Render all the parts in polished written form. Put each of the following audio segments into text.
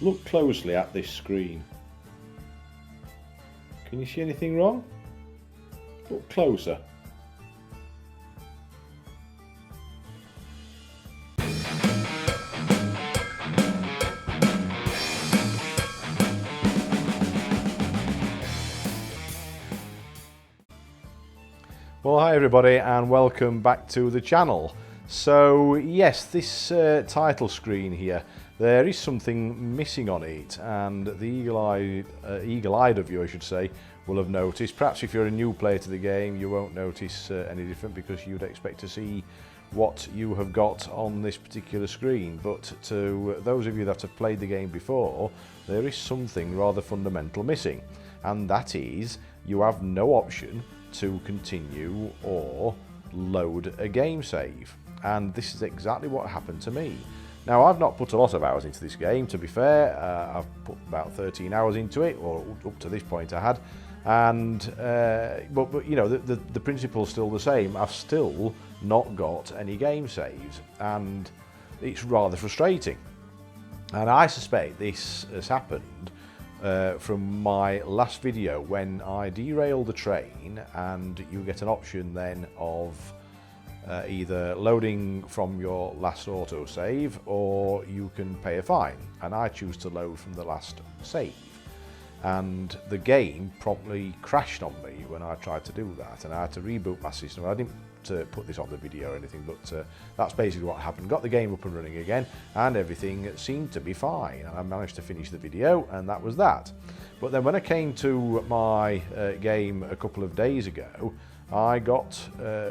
Look closely at this screen. Can you see anything wrong? Look closer. Well, hi everybody and welcome back to the channel. So yes, this title screen here, there is something missing on it, and the eagle-eyed of you, I should say, will have noticed. Perhaps if you're a new player to the game, you won't notice any different because you'd expect to see what you have got on this particular screen. But to those of you that have played the game before, there is something rather fundamental missing, and that is you have no option to continue or load a game save, and this is exactly what happened to me. Now, I've not put a lot of hours into this game, to be fair. I've put about 13 hours into it, or up to this point I had, and but you know, the principle's still the same. I've still not got any game saves, and it's rather frustrating, and I suspect this has happened from my last video when I derailed the train, and you get an option then of either loading from your last autosave or you can pay a fine, and I choose to load from the last save, and the game promptly crashed on me when I tried to do that, and I had to reboot my system. I didn't put this on the video or anything, but that's basically what happened. Got the game up and running again, and everything seemed to be fine, and I managed to finish the video, and that was that. But then when I came to my game a couple of days ago, I got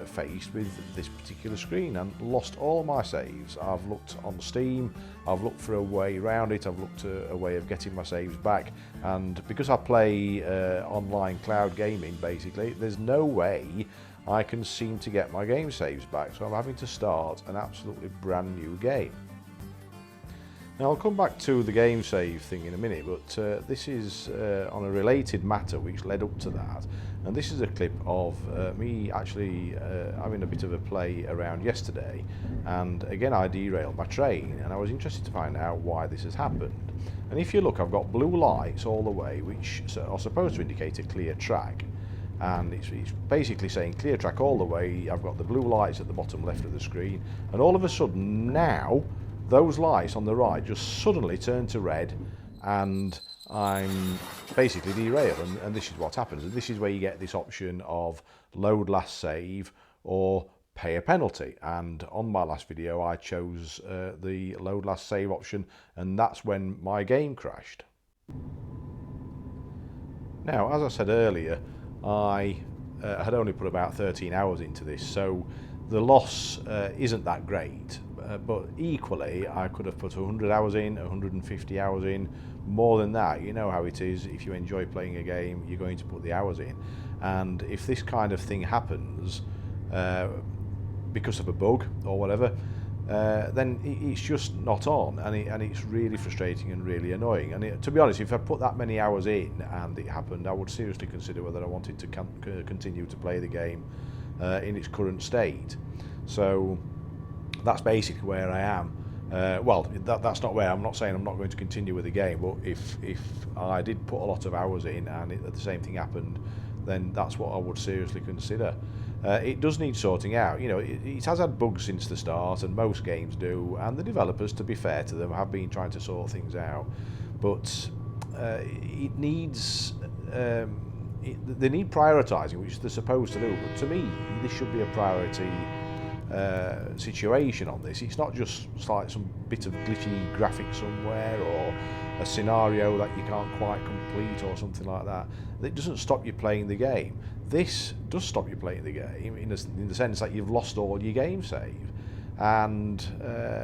faced with this particular screen and lost all my saves. I've looked on Steam, I've looked for a way around it, I've looked a way of getting my saves back, and because I play online cloud gaming basically, there's no way I can seem to get my game saves back, so I'm having to start an absolutely brand new game. Now, I'll come back to the game save thing in a minute, but this is on a related matter which led up to that, and this is a clip of me actually having a bit of a play around yesterday, and again I derailed my train, and I was interested to find out why this has happened. And if you look, I've got blue lights all the way which are supposed to indicate a clear track, and it's basically saying clear track all the way. I've got the blue lights at the bottom left of the screen, and all of a sudden now those lights on the right just suddenly turn to red, and I'm basically derailed, and this is what happens. And this is where you get this option of load last save or pay a penalty, and on my last video I chose the load last save option, and that's when my game crashed. Now, as I said earlier, I had only put about 13 hours into this, so the loss isn't that great, but equally I could have put 100 hours in, 150 hours in, more than that. You know how it is, if you enjoy playing a game, you're going to put the hours in, and if this kind of thing happens because of a bug or whatever, then it's just not on, and it's really frustrating and really annoying. And to be honest, if I put that many hours in and it happened, I would seriously consider whether I wanted to continue to play the game in its current state. So that's basically where I am. Well, that's not where I'm not saying I'm not going to continue with the game, but if I did put a lot of hours in and the same thing happened, then that's what I would seriously consider. It does need sorting out. You know, it has had bugs since the start, and most games do, and the developers, to be fair to them, have been trying to sort things out, but it needs they need prioritising, which they're supposed to do. But to me, this should be a priority situation on this. It's not just like some bit of glitchy graphic somewhere, or a scenario that you can't quite complete or something like that. It doesn't stop you playing the game. This does stop you playing the game in the sense that you've lost all your game save. And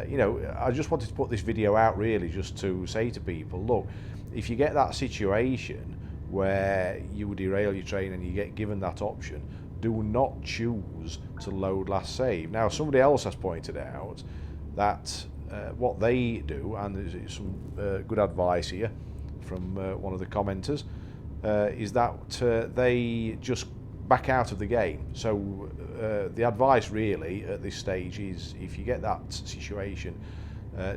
you know, I just wanted to put this video out really just to say to people, look, if you get that situation where you derail your train and you get given that option, do not choose to load last save. Now, somebody else has pointed out that what they do, and there's some good advice here from one of the commenters, is that they just back out of the game. So the advice really at this stage is, if you get that situation,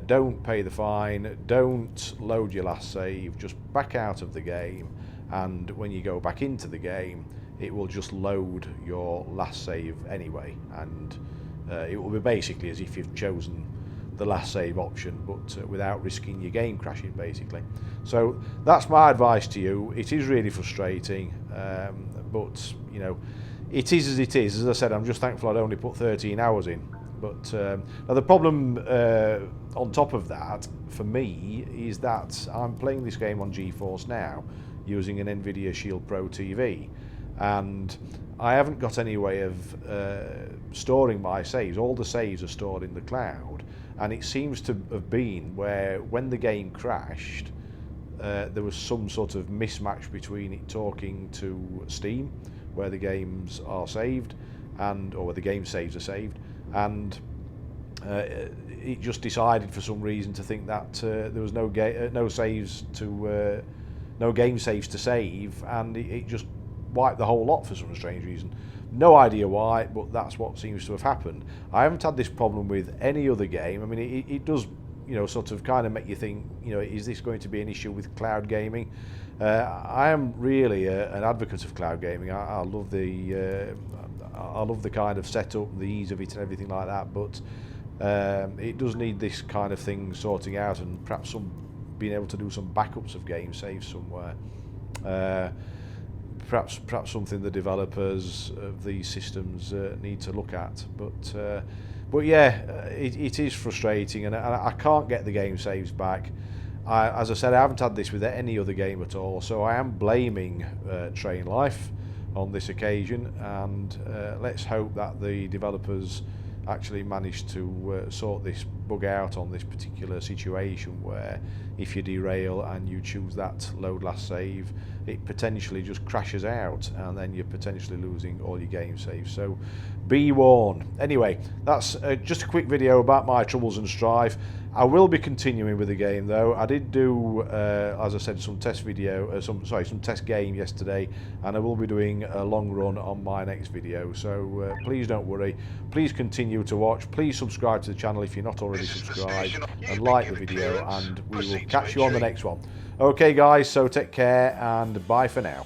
Don't pay the fine, don't load your last save, just back out of the game, and when you go back into the game it will just load your last save anyway, and it will be basically as if you've chosen the last save option, but without risking your game crashing basically. So that's my advice to you. It is really frustrating, but you know, it is as it is. As I said, I'm just thankful I'd only put 13 hours in. But now the problem on top of that for me is that I'm playing this game on GeForce now using an Nvidia Shield Pro TV, and I haven't got any way of storing my saves. All the saves are stored in the cloud, and it seems to have been where when the game crashed there was some sort of mismatch between it talking to Steam where the games are saved, and or where the game saves are saved, and it just decided for some reason to think that there was no saves to no game saves to save, and it just wiped the whole lot for some strange reason. No idea why, but that's what seems to have happened. I haven't had this problem with any other game. I mean, it does, you know, sort of kind of make you think, you know, is this going to be an issue with cloud gaming? I am really an advocate of cloud gaming. I love the kind of setup, the ease of it, and everything like that. But it does need this kind of thing sorting out, and perhaps being able to do some backups of game saves somewhere. Perhaps something the developers of these systems need to look at. But yeah, it is frustrating, and I can't get the game saves back. As I said, I haven't had this with any other game at all, so I am blaming Train Life on this occasion, and let's hope that the developers actually managed to sort this bug out on this particular situation, where if you derail and you choose that load last save, it potentially just crashes out, and then you're potentially losing all your game saves. So be warned. Anyway, that's just a quick video about my troubles and strife. I will be continuing with the game though. I did do, as I said, some test game yesterday, and I will be doing a long run on my next video. So please don't worry. Please continue to watch. Please subscribe to the channel if you're not already subscribed, and like the video, and we will catch you on the next one. Okay guys, so take care and bye for now.